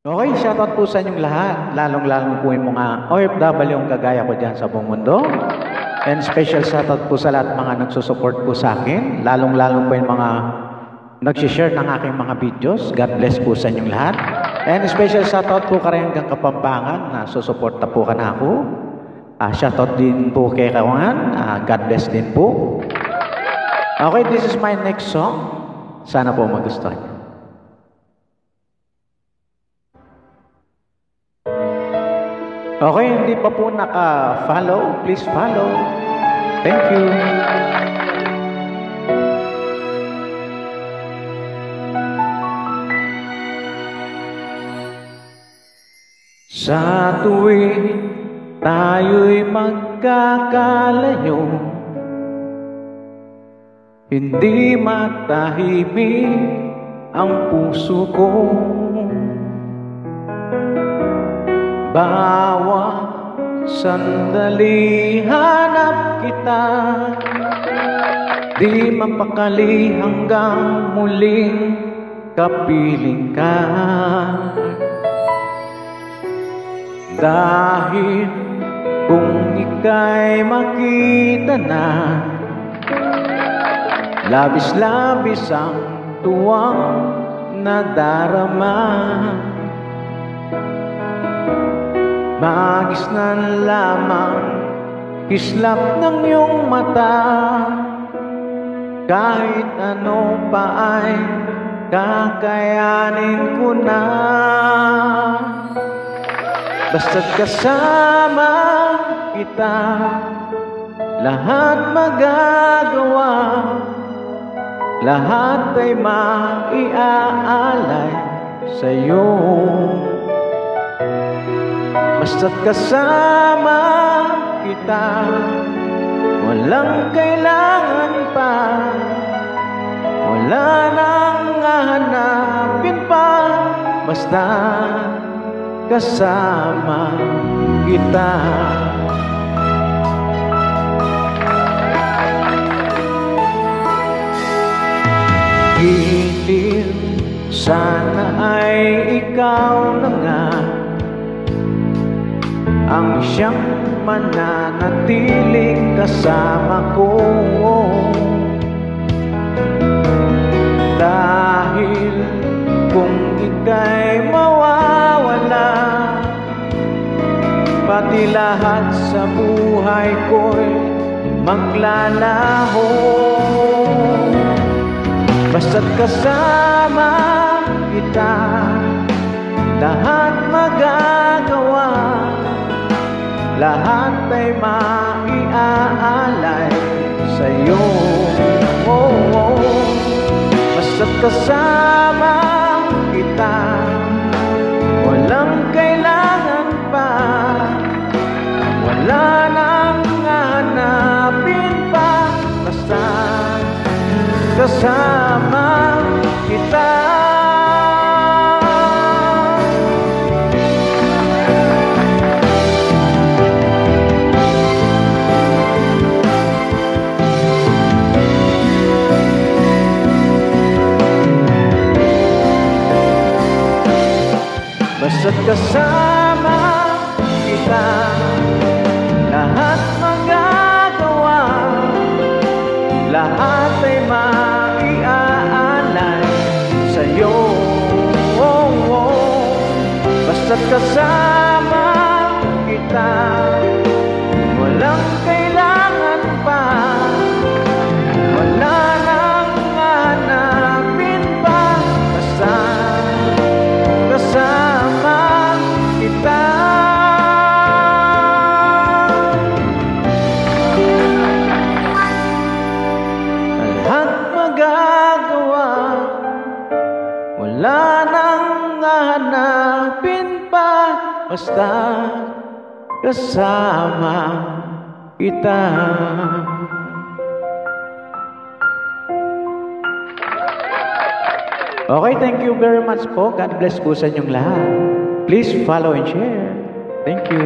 Okay, shoutout po sa inyong lahat, lalong-lalong po yung mga OFW yung kagaya ko dyan sa buong mundo. And special shoutout po sa lahat mga nagsusupport po sa akin, lalong-lalong po yung mga nagsishare ng aking mga videos. God bless po sa inyong lahat. And special shoutout po ka rin hanggang Kapampangan na susuporta po ka na ako. Shoutout din po kay Kawangan, God bless din po. Okay, this is my next song. Sana po magustuhan niyo. Okay, hindi pa po naka-follow, please follow. Thank you. Sa tuwing tayo'y magkakalayo, hindi matahimik ang puso ko. Bawat sandali hanap kita, di mapakali hanggang muling kapiling ka. Dahil kung ika'y makita na, labis-labis ang tuwang nadarama. Magisnan lamang kislap ng iyong mata, kahit ano pa ay kakayanin ko na. Basta't kasama kita, lahat magagawa, lahat ay maiaalay sa'yo. Basta't kasama kita, walang kailangan pa, wala nang hahanapin pa. Basta kasama kita. Hiling sana ay ikaw na nga ang siyang mananatiling kasama ko. Dahil kung ika'y mawawala, pati lahat sa buhay ko'y maglalaho. Basta't kasama kita, lahat magagawa, lahat ay maiaalay sa'yo. Basta't kasama kita, walang kailangan pa, wala nang hanapin pa. Basta kasama kita. Basta't kasama kita, lahat magagawa, lahat ay maiaalay sa'yo. Basta't kasama kita, walang kailangan pa, wala nang hanapin pa. Basta kasama kita. Lahat magagawa, wala nang hahanapin pa. Basta kasama kita. Okay, thank you very much po. God bless po sa inyong lahat. Please follow and share. Thank you.